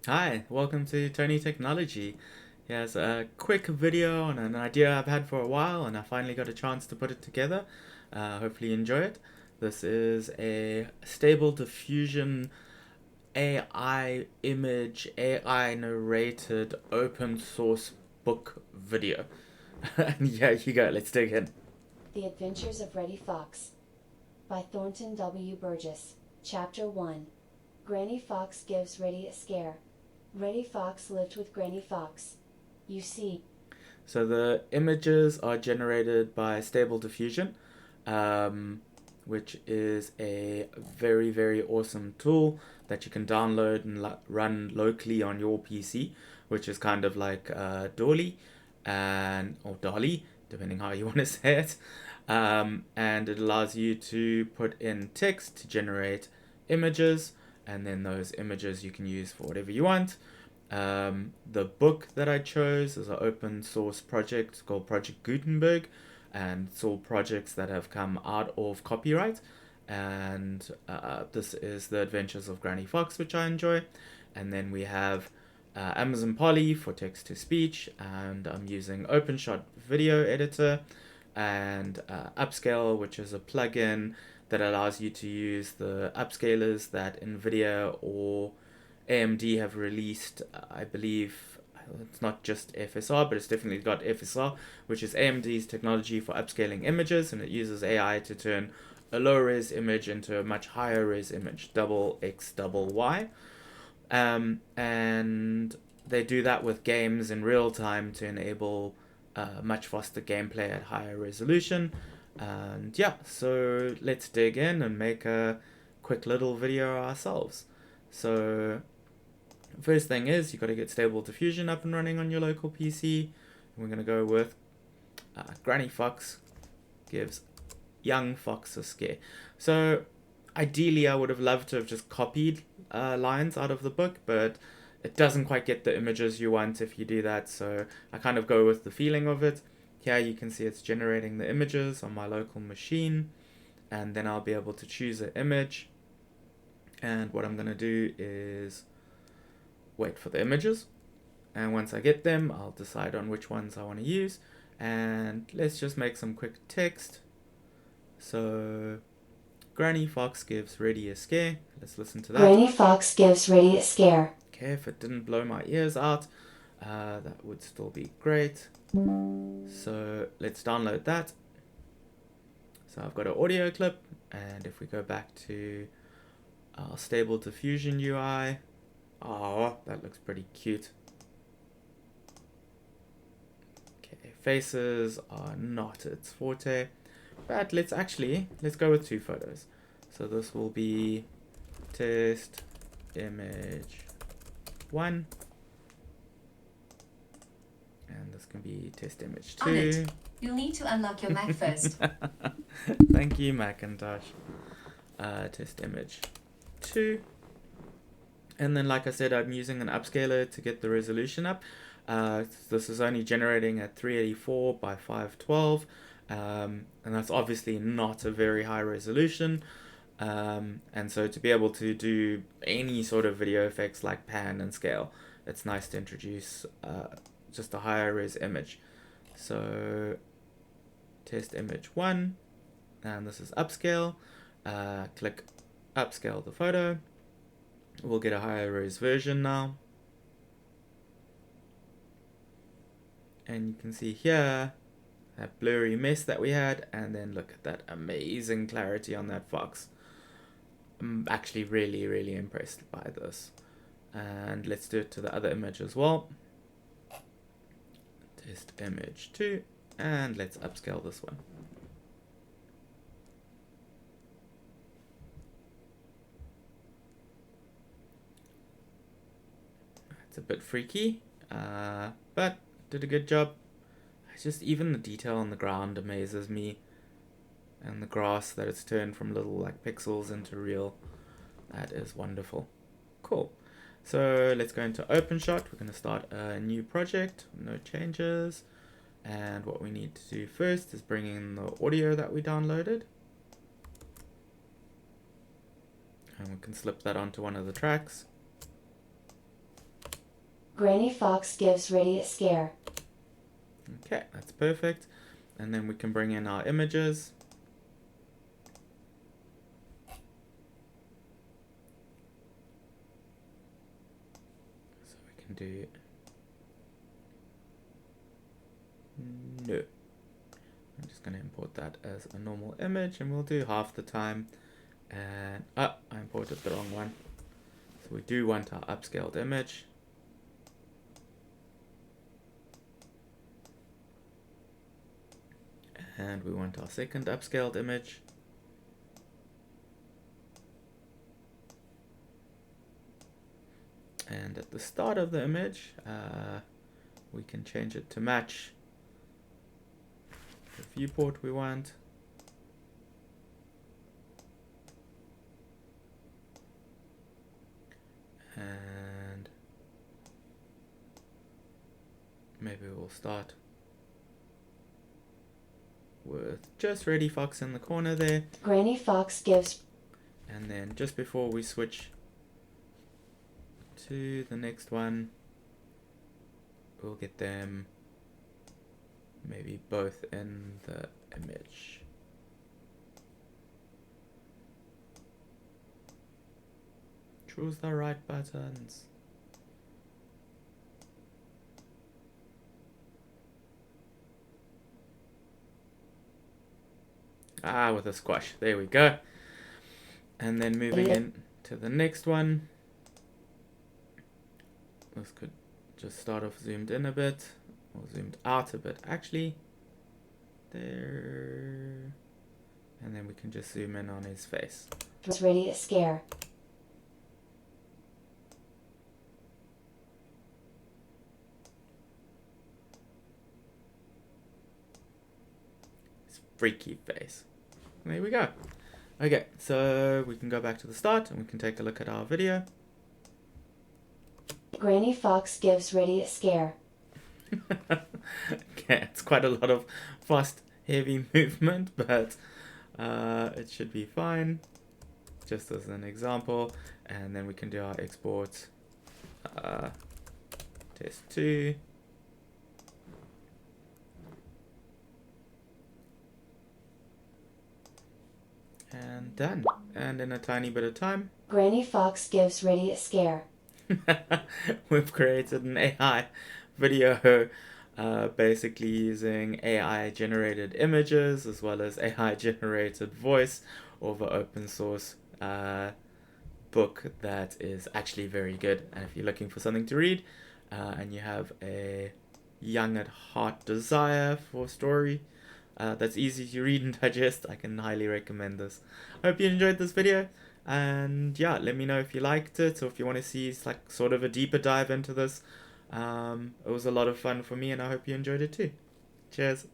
Hi, welcome to Tony Technology. Here's a quick video on an idea I've had for a while, and I finally got a chance to put it together. Hopefully you enjoy it. This is a stable diffusion AI image, AI narrated open source book video. And yeah, you go, let's dig in. The Adventures of Reddy Fox by Thornton W. Burgess. Chapter 1. Granny Fox gives Reddy a scare. Reddy Fox lived with Granny Fox. You see, So the images are generated by Stable Diffusion, um, which is a very, very awesome tool that you can download and run locally on your PC, which is kind of like Dolly or Dolly, depending how you want to say it. And it allows you to put in text to generate images, and then those images you can use for whatever you want. The book that I chose is an open source project called Project Gutenberg, and it's all projects that have come out of copyright. And this is The Adventures of Granny Fox, which I enjoy. And then we have Amazon Polly for text to speech, and I'm using OpenShot Video Editor and Upscale, which is a plugin that allows you to use the upscalers that NVIDIA or AMD have released. I believe it's not just FSR, but it's definitely got FSR, which is AMD's technology for upscaling images, and it uses AI to turn a low res image into a much higher res image, double X, double Y. And they do that with games in real time to enable much faster gameplay at higher resolution. And yeah, so let's dig in and make a quick little video ourselves. So first thing is you got to get Stable Diffusion up and running on your local PC. We're going to go with Granny Fox gives young fox a scare. So ideally I would have loved to have just copied lines out of the book, but it doesn't quite get the images you want if you do that, so I kind of go with the feeling of it. Here you can see it's generating the images on my local machine, and then I'll be able to choose an image, and what I'm going to do is wait for the images, and once I get them I'll decide on which ones I want to use. And let's just make some quick text. So Granny Fox gives Reddy a scare. Let's listen to that. Granny Fox gives Reddy a scare. Okay, if it didn't blow my ears out, that would still be great. So let's download that. So I've got an audio clip, and if we go back to our Stable Diffusion UI, oh, that looks pretty cute. Okay, faces are not its forte, but let's go with two photos. So this will be test image 1, and this can be test image 2. On it. You'll need to unlock your Mac first. Thank you, Macintosh. Test image 2. And then, like I said, I'm using an upscaler to get the resolution up. This is only generating at 384 by 512, and that's obviously not a very high resolution. And so to be able to do any sort of video effects like pan and scale, it's nice to introduce just a higher res image. So test image 1, and this is upscale. Click upscale the photo. We'll get a higher res version now. And you can see here that blurry mess that we had, and then look at that amazing clarity on that fox. I'm actually really, really impressed by this. And let's do it to the other image as well. Test image 2, and let's upscale this one. It's a bit freaky, but did a good job. It's just even the detail on the ground amazes me, and the grass that it's turned from little like pixels into real. That is wonderful. Cool. So let's go into OpenShot. We're going to start a new project, no changes. And what we need to do first is bring in the audio that we downloaded. And we can slip that onto one of the tracks. Granny Fox gives Reddy a scare. Okay, that's perfect. And then we can bring in our images. So we can do... No. I'm just going to import that as a normal image, and we'll do half the time. And I imported the wrong one. So we do want our upscaled image. And we want our second upscaled image. And at the start of the image, we can change it to match the viewport we want. And maybe we'll start with just Reddy Fox in the corner there. Granny Fox gives... And then just before we switch to the next one, we'll get them maybe both in the image. Choose the right buttons. With a squash. There we go. And then moving in to the next one. This could just start off zoomed in a bit, or zoomed out a bit. Actually, there. And then we can just zoom in on his face. Was Reddy a scare. His freaky face. There we go. Okay, so we can go back to the start and we can take a look at our video. Granny Fox gives Reddy a scare. Okay, it's quite a lot of fast, heavy movement, but it should be fine. Just as an example, and then we can do our export test 2. And done. And in a tiny bit of time, Granny Fox gives Reddy a scare. we've created an AI video basically using AI generated images as well as AI generated voice over open source book that is actually very good. And if you're looking for something to read and you have a young at heart desire for story that's easy to read and digest, I can highly recommend this. I hope you enjoyed this video. And yeah, let me know if you liked it or if you want to see like sort of a deeper dive into this. It was a lot of fun for me and I hope you enjoyed it too. Cheers.